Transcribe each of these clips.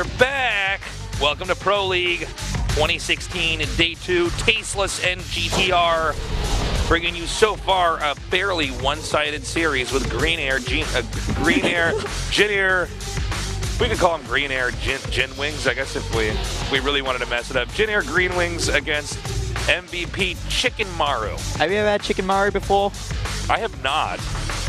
We're back. Welcome to Pro League 2016 Day 2, Tasteless and GTR. Bringing you so far a fairly one-sided series with Green Air, Jin Air. We could call them Green Air Gin Wings, I guess, if we really wanted to mess it up. Jin Air Green Wings against MVP Chicken Maru. Have you ever had Chicken Maru before? I have not.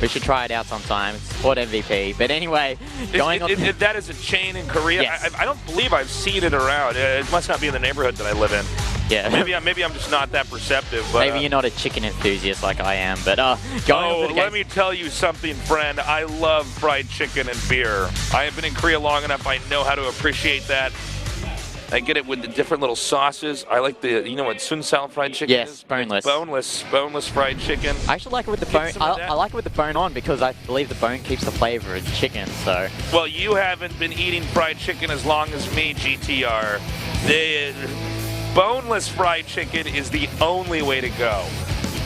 We should try it out sometime. It's Sport MVP. But anyway, that is a chain in Korea. Yes. I don't believe I've seen it around. It must not be in the neighborhood that I live in. Yeah. Maybe I'm just not that perceptive. But, maybe you're not a chicken enthusiast like I am. But let me tell you something, friend. I love fried chicken and beer. I have been in Korea long enough. I know how to appreciate that. I get it with the different little sauces. I like the, you know what Sunsal fried chicken is? Yes, boneless. Boneless fried chicken. I actually like it with the bone. I like it with the bone on because I believe the bone keeps the flavor of chicken. So. Well, you haven't been eating fried chicken as long as me, GTR. The boneless fried chicken is the only way to go.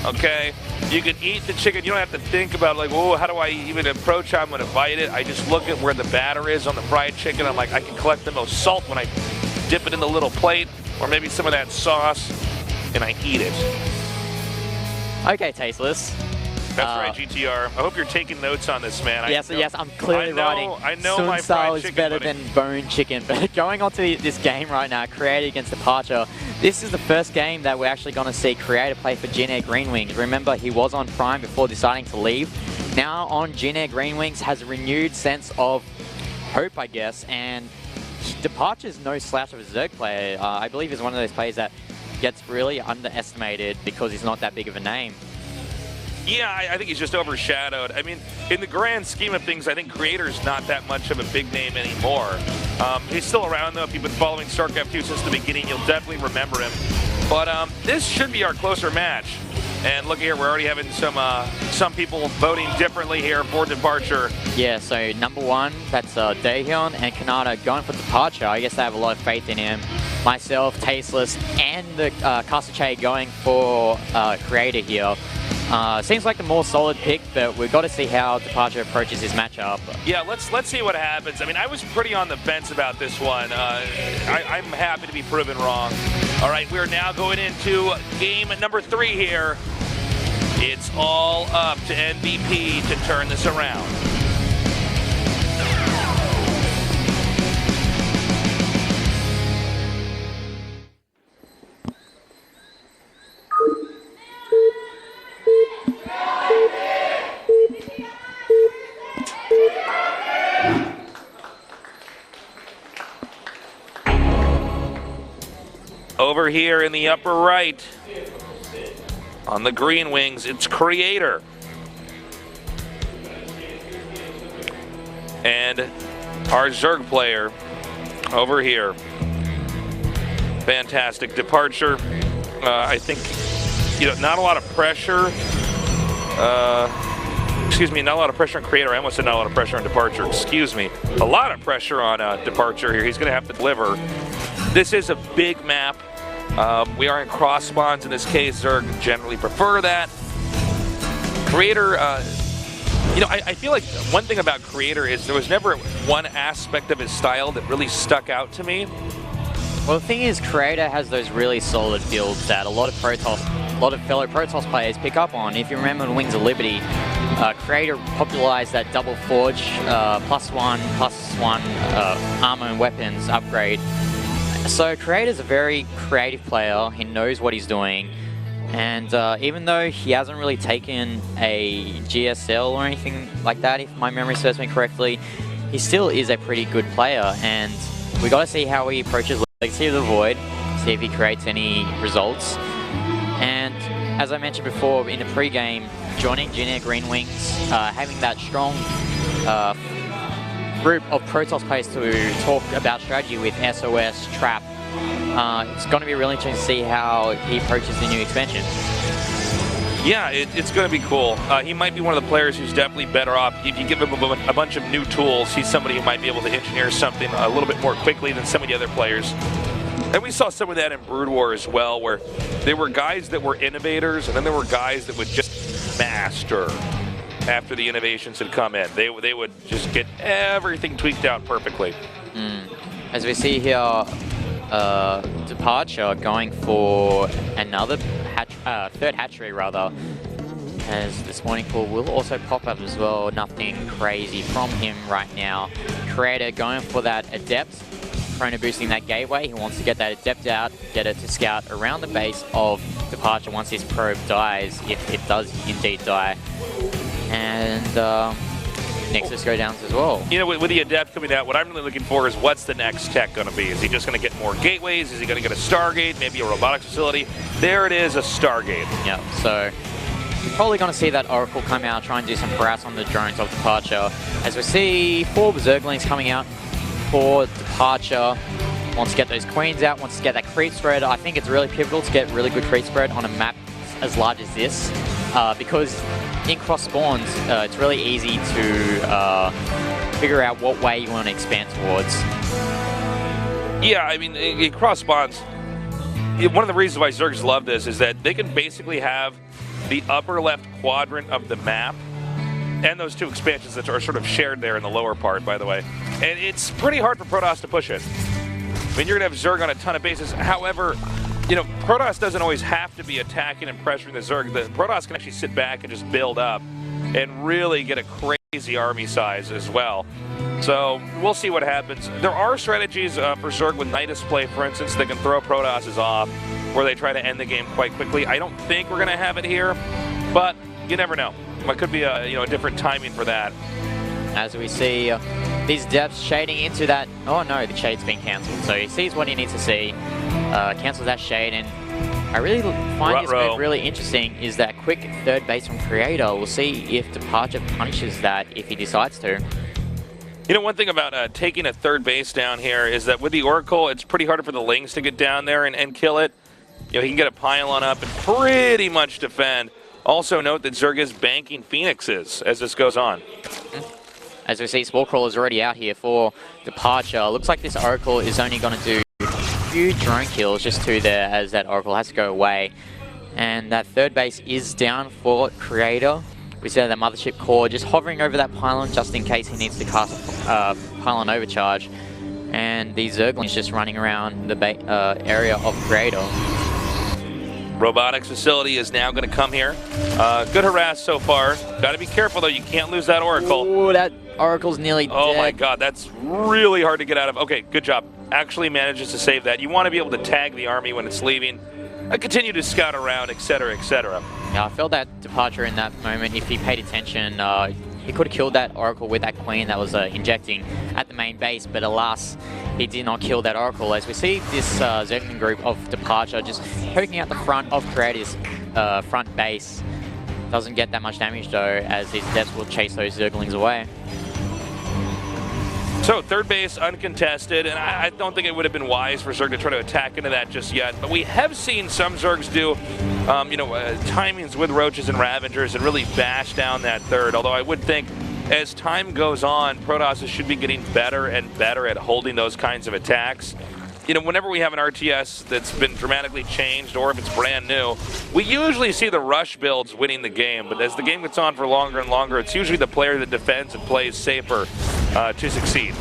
Okay? You can eat the chicken. You don't have to think about, like, oh, how do I even approach how I'm going to bite it? I just look at where the batter is on the fried chicken. I'm like, I can collect the most salt when I dip it in the little plate, or maybe some of that sauce, and I eat it. Okay, Tasteless. That's right, GTR. I hope you're taking notes on this, man. Yes, I'm clearly writing. I know my fried chicken is better than bone chicken. But going on to this game right now, Creator against DeParture. This is the first game that we're actually going to see Creator play for Jin Air Green Wings. Remember, he was on Prime before deciding to leave. Now on Jin Air Green Wings has a renewed sense of hope, I guess, and DeParture's no slouch of a Zerg player. I believe he's one of those players that gets really underestimated because he's not that big of a name. Yeah, I think he's just overshadowed. I mean, in the grand scheme of things, I think Creator's not that much of a big name anymore. He's still around, though. If you've been following Starcraft 2 since the beginning, you'll definitely remember him. But this should be our closer match. And look here, we're already having some people voting differently here for DeParture. Yeah, so number one, that's Daehyun and Kanata going for DeParture. I guess they have a lot of faith in him. Myself, Tasteless, and the Kasache going for Creator here. Seems like the more solid pick, but we've got to see how DeParture approaches his matchup. Yeah, let's see what happens. I mean, I was pretty on the fence about this one. I'm happy to be proven wrong. All right, we're now going into game number 3 here. It's all up to MVP to turn this around. Over here in the upper right, on the Green Wings, it's Creator. And our Zerg player over here. Fantastic. DeParture, I think, not a lot of pressure. Excuse me, not a lot of pressure on Creator. I almost said not a lot of pressure on DeParture. Excuse me. A lot of pressure on DeParture here. He's going to have to deliver. This is a big map. We are in cross spawns in this case. Zerg generally prefer that. Creator, I feel like one thing about Creator is there was never one aspect of his style that really stuck out to me. Well, the thing is, Creator has those really solid builds that a lot of fellow Protoss players pick up on. If you remember in Wings of Liberty, Creator popularized that double forge, +1/+1 armor and weapons upgrade. So Creator's a very creative player. He knows what he's doing. And even though he hasn't really taken a GSL or anything like that, if my memory serves me correctly, he still is a pretty good player. And we got to see how he approaches Legacy of the Void, see if he creates any results. And as I mentioned before in the pre-game, joining Jin Air Green Wings, having that strong group of Protoss players to talk about strategy with SOS, Trap. It's going to be really interesting to see how he approaches the new expansion. Yeah, it's going to be cool. He might be one of the players who's definitely better off. If you give him a bunch of new tools, he's somebody who might be able to engineer something a little bit more quickly than some of the other players. And we saw some of that in Brood War as well, where there were guys that were innovators, and then there were guys that would just master after the innovations had come in. They would just get everything tweaked out perfectly. As we see here, DeParture going for another third hatchery rather, as the spawning pool will also pop up as well. Nothing crazy from him right now. Creator going for that Adept, Chrono boosting that gateway. He wants to get that Adept out, get it to scout around the base of DeParture once his probe dies, if it does indeed die. And Nexus go downs as well. You know, with the Adept coming out, what I'm really looking for is what's the next tech going to be? Is he just going to get more gateways? Is he going to get a Stargate? Maybe a robotics facility? There it is, a Stargate. Yeah, so you're probably going to see that Oracle come out, try and do some harass on the drones of DeParture. As we see 4 Berserklings coming out for DeParture. Wants to get those queens out, wants to get that creep spread. I think it's really pivotal to get really good creep spread on a map as large as this, because in cross spawns, it's really easy to figure out what way you want to expand towards. Yeah, I mean, in cross spawns, one of the reasons why Zergs love this is that they can basically have the upper left quadrant of the map and those 2 expansions that are sort of shared there in the lower part, by the way. And it's pretty hard for Protoss to push it. I mean, you're going to have Zerg on a ton of bases. However, you know, Protoss doesn't always have to be attacking and pressuring the Zerg. The Protoss can actually sit back and just build up and really get a crazy army size as well. So we'll see what happens. There are strategies for Zerg with Nidus play, for instance, that can throw Protosses off where they try to end the game quite quickly. I don't think we're going to have it here, but you never know. It could be a different timing for that. As we see these depths shading into that. Oh no, the shade's been cancelled. So he sees what he needs to see, cancels that shade, and I really find this move really interesting is that quick third base from Creator. We'll see if DeParture punishes that if he decides to. You know, one thing about taking a third base down here is that with the Oracle, it's pretty hard for the Lings to get down there and kill it. You know, he can get a pylon up and pretty much defend. Also note that Zerg is banking Phoenixes as this goes on. As we see, Spore Crawler's already out here for DeParture. Looks like this Oracle is only going to do a few drone kills, just 2 there, as that Oracle has to go away. And that third base is down for Creator. We see that Mothership Core just hovering over that pylon just in case he needs to cast a pylon overcharge. And the Zerglings just running around the area of Creator. Robotics facility is now going to come here. Good harass so far. Got to be careful, though. You can't lose that Oracle. Oh, that Oracle's nearly dead. Oh, my God. That's really hard to get out of. Okay, good job. Actually manages to save that. You want to be able to tag the army when it's leaving. Continue to scout around, etc., etc. Yeah, I felt that DeParture in that moment. If he paid attention, he could have killed that Oracle with that Queen that was injecting at the main base, but alas, he did not kill that Oracle. As we see this Zergling group of DeParture just poking out the front of Creator's front base. Doesn't get that much damage though, as his deaths will chase those Zerglings away. So third base uncontested, and I don't think it would have been wise for Zerg to try to attack into that just yet. But we have seen some Zergs do, timings with Roaches and Ravengers and really bash down that third. Although I would think as time goes on, Protosses should be getting better and better at holding those kinds of attacks. You know, whenever we have an RTS that's been dramatically changed, or if it's brand new, we usually see the rush builds winning the game. But as the game gets on for longer and longer, it's usually the player that defends and plays safer to succeed.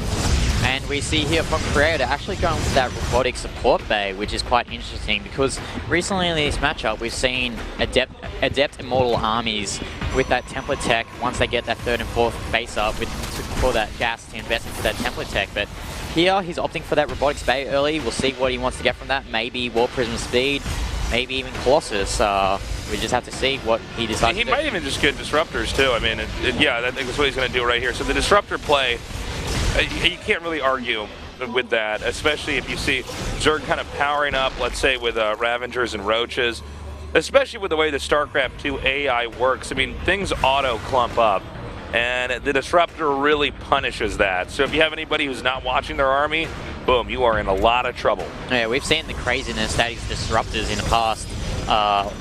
And we see here from Creator actually going with that robotic support bay, which is quite interesting because recently in this matchup we've seen Adept Immortal armies with that template tech once they get that third and fourth base up for that gas to invest into that template tech. But here he's opting for that robotics bay early. We'll see what he wants to get from that. Maybe War Prism speed, maybe even Colossus. We just have to see what he decides to do. He might even just get Disruptors too. I mean, yeah, I think that's what he's going to do right here. So the Disruptor play, you can't really argue with that, especially if you see Zerg kind of powering up, let's say, with Ravengers and Roaches, especially with the way the StarCraft 2 AI works. I mean, things auto-clump up, and the Disruptor really punishes that. So if you have anybody who's not watching their army, boom, you are in a lot of trouble. Yeah, we've seen the craziness that is Disruptors in the past.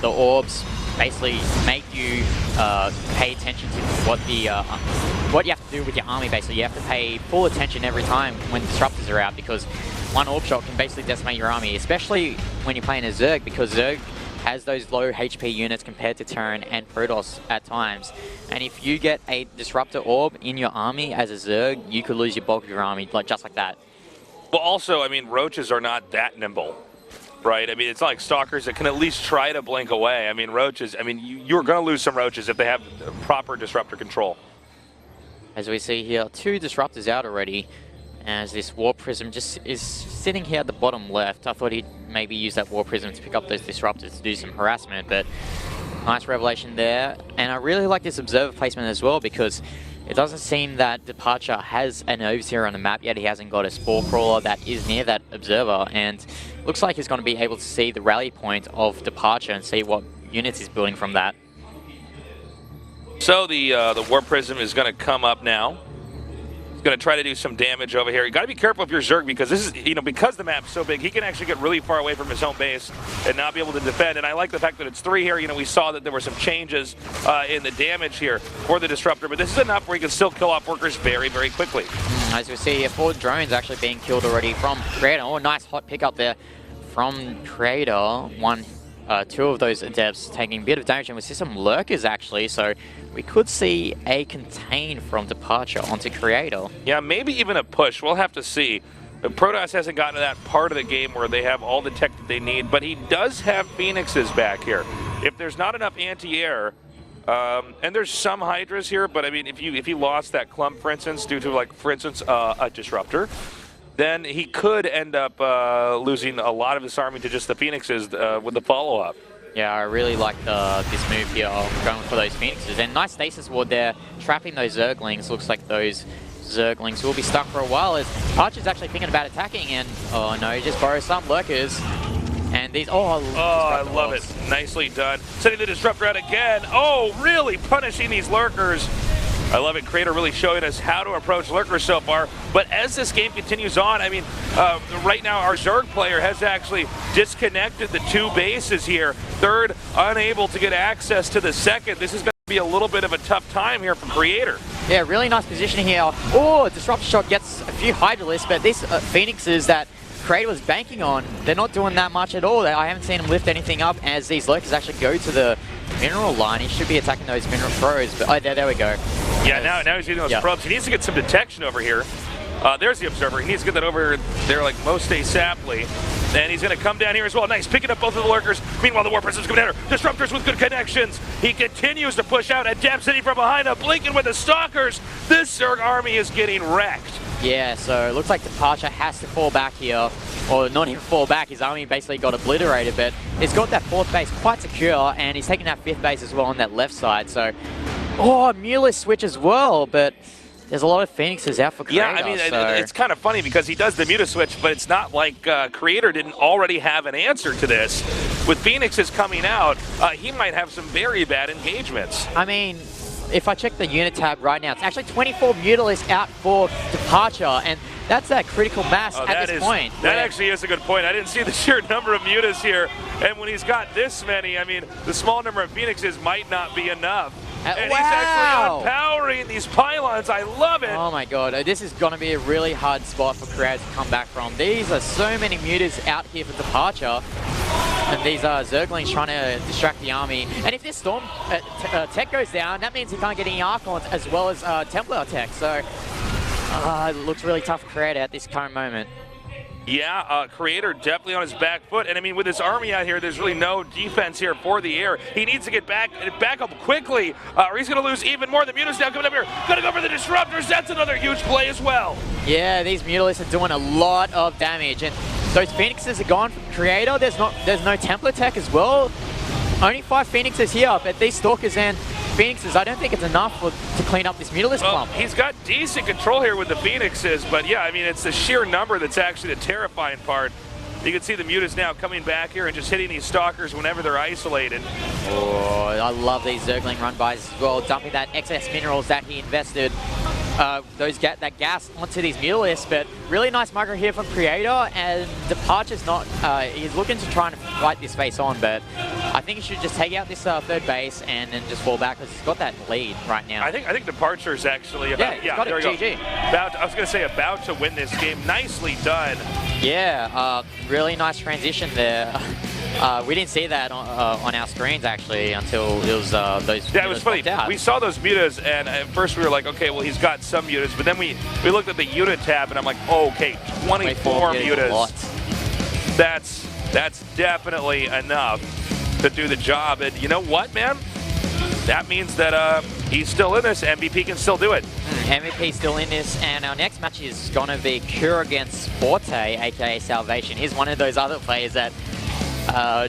The orbs basically make you pay attention to what you have to do with your army. Basically, you have to pay full attention every time when Disruptors are out, because one orb shot can basically decimate your army, especially when you're playing a Zerg, because Zerg has those low HP units compared to Terran and Protoss at times. And if you get a Disruptor orb in your army as a Zerg, you could lose your bulk of your army, just like that. Well, also, I mean, roaches are not that nimble, right? I mean, it's not like stalkers that can at least try to blink away. I mean, roaches, I mean, you're going to lose some roaches if they have proper disruptor control. As we see here, 2 disruptors out already, as this Warp Prism just is sitting here at the bottom left. I thought he'd maybe use that Warp Prism to pick up those disruptors to do some harassment, but nice revelation there. And I really like this observer placement as well, because it doesn't seem that DeParture has an overseer on the map yet. He hasn't got a Spore Crawler that is near that observer, and looks like he's going to be able to see the rally point of DeParture and see what units he's building from that. So the Warp Prism is going to come up now. He's going to try to do some damage over here. You got to be careful of your Zerg, because this is, you know, because the map's so big, he can actually get really far away from his home base and not be able to defend. And I like the fact that it's 3 here. You know, we saw that there were some changes in the damage here for the disruptor, but this is enough where he can still kill off workers very, very quickly. As we see, 4 drones actually being killed already from Creator. Oh, nice hot pick up there from Creator. 2 of those adepts taking a bit of damage, and we see some lurkers actually, so we could see a contain from DeParture onto Creator. Yeah, maybe even a push. We'll have to see. Protoss hasn't gotten to that part of the game where they have all the tech that they need, but he does have Phoenixes back here. If there's not enough anti-air, and there's some Hydras here, but I mean, if he lost that clump, for instance, due to, like, for instance, a disruptor, then he could end up losing a lot of his army to just the Phoenixes with the follow-up. Yeah, I really like this move here of going for those Phoenixes. And nice stasis ward there, trapping those Zerglings. Looks like those Zerglings will be stuck for a while, as Archer's actually thinking about attacking, and oh no, he just borrows some lurkers. And these, I love it. Nicely done. Setting the disruptor out again. Oh, really punishing these lurkers. I love it. Creator really showing us how to approach lurkers so far. But as this game continues on, I mean, right now our Zerg player has actually disconnected the 2 bases here. Third, unable to get access to the second. This is going to be a little bit of a tough time here for Creator. Yeah, really nice positioning here. Oh, Disruptor Shot gets a few Hydralisks, but these Phoenixes that Creator was banking on, they're not doing that much at all. I haven't seen him lift anything up as these lurkers actually go to the mineral line. He should be attacking those mineral probes, but there we go. Yeah, now he's using those probes. He needs to get some detection over here. There's the observer. He needs to get that over there like most ASAPly. And he's going to come down here as well. Nice, picking up both of the lurkers. Meanwhile, the War Prism's coming down here. Disruptors with good connections. He continues to push out. Adept sitting from behind him, blinking with the Stalkers. This Zerg army is getting wrecked. Yeah, so it looks like DeParture has to fall back here. Or not even fall back, his army basically got obliterated, but he's got that 4th base quite secure, and he's taking that 5th base as well on that left side. So, Mulus switch as well, but there's a lot of Phoenixes out for Creator. Yeah, I mean, it's kind of funny because he does the Muta switch, but it's not like Creator didn't already have an answer to this. With Phoenixes coming out, he might have some very bad engagements. I mean, if I check the unit tab right now, it's actually 24 Mutalisks out for DeParture, and that's that critical mass at this point. That actually is a good point. I didn't see the sheer number of mutas here, and when he's got this many, I mean, the small number of Phoenixes might not be enough. And he's actually outpowering these pylons. I love it. Oh my god, this is going to be a really hard spot for Creator to come back from. These are so many mutas out here for DeParture. And these are Zerglings trying to distract the army. And if this Storm tech goes down, that means he can't get any Archons as well as Templar tech. So it looks really tough for Creator at this current moment. Yeah, Creator definitely on his back foot. And I mean, with his army out here, there's really no defense here for the air. He needs to get back up quickly, or he's going to lose even more. The Mutas now coming up here. Going to go for the Disruptors. That's another huge play as well. Yeah, these Mutalisks are doing a lot of damage. And those Phoenixes are gone from Creator. There's no Templar tech as well. Only 5 Phoenixes here, but these Stalkers and Phoenixes, I don't think it's enough to clean up this Mutalisk clump. He's got decent control here with the Phoenixes, but yeah, I mean, it's the sheer number that's actually the terrifying part. You can see the Mutas now coming back here and just hitting these Stalkers whenever they're isolated. Oh, I love these Zergling run-bys as well, dumping that excess minerals that he invested. That gas onto these Mutalisks, but really nice micro here from Creator, and DeParture's not, he's looking to try and fight this face on, but I think he should just take out this 3rd base and then just fall back because he's got that lead right now. I think DeParture is actually about, there we go. I was going to say about to win this game. Nicely done. Yeah, really nice transition there. We didn't see that on our screens actually until it was those. Yeah, it was funny. Out. We saw those mutas, and at first we were like, okay, well, he's got some mutas, but then we looked at the unit tab, and I'm like, oh, okay, 24 mutas. That's definitely enough to do the job. And you know what, man? That means that he's still in this. MVP can still do it. MVP still in this, and our next match is going to be Cure against Forte, aka Salvation. He's one of those other players that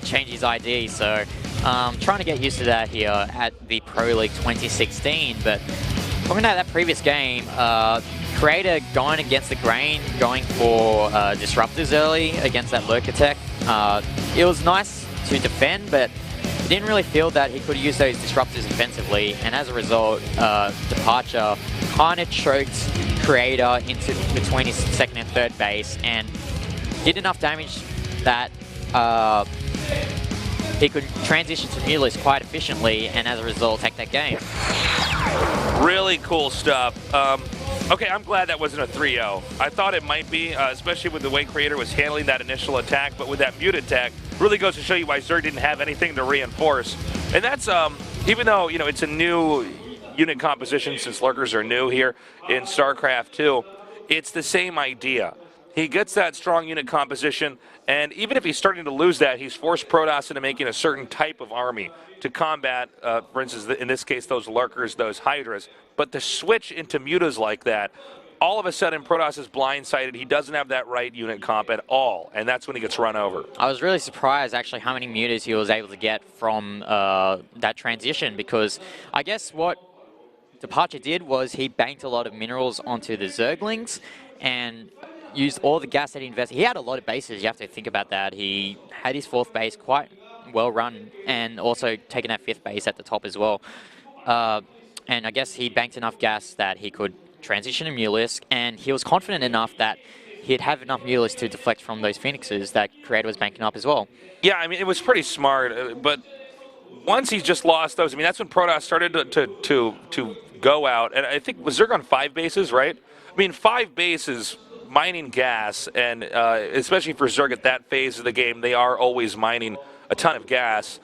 change his ID, so trying to get used to that here at the Pro League 2016. But talking about that previous game, Creator going against the grain, going for disruptors early against that Lurker Tech. It was nice to defend, but he didn't really feel that he could use those disruptors offensively, and as a result, DeParture kind of choked Creator into between his second and third base and did enough damage that he could transition to Mulus quite efficiently, and as a result, take that game. Really cool stuff. Okay, I'm glad that wasn't a 3-0. I thought it might be, especially with the way Creator was handling that initial attack, but with that mute attack, really goes to show you why Zerg didn't have anything to reinforce. And that's, even though, you know, it's a new unit composition since Lurkers are new here in StarCraft 2, it's the same idea. He gets that strong unit composition, and even if he's starting to lose that, he's forced Protoss into making a certain type of army to combat, for instance, in this case, those Lurkers, those Hydras. But to switch into mutas like that, all of a sudden Protoss is blindsided. He doesn't have that right unit comp at all, and that's when he gets run over. I was really surprised actually how many mutas he was able to get from that transition, because I guess what DeParture did was he banked a lot of minerals onto the Zerglings and used all the gas that he invested. He had a lot of bases, you have to think about that. He had his fourth base quite well run, and also taken that fifth base at the top as well. And I guess he banked enough gas that he could transition to Mulus, and he was confident enough that he'd have enough Mulus to deflect from those Phoenixes that Creator was banking up as well. Yeah, I mean, it was pretty smart, but once he just lost those, I mean, that's when Protoss started to go out, and I think, was Zerg on 5 bases, right? I mean, 5 bases, mining gas, and especially for Zerg at that phase of the game, they are always mining a ton of gas.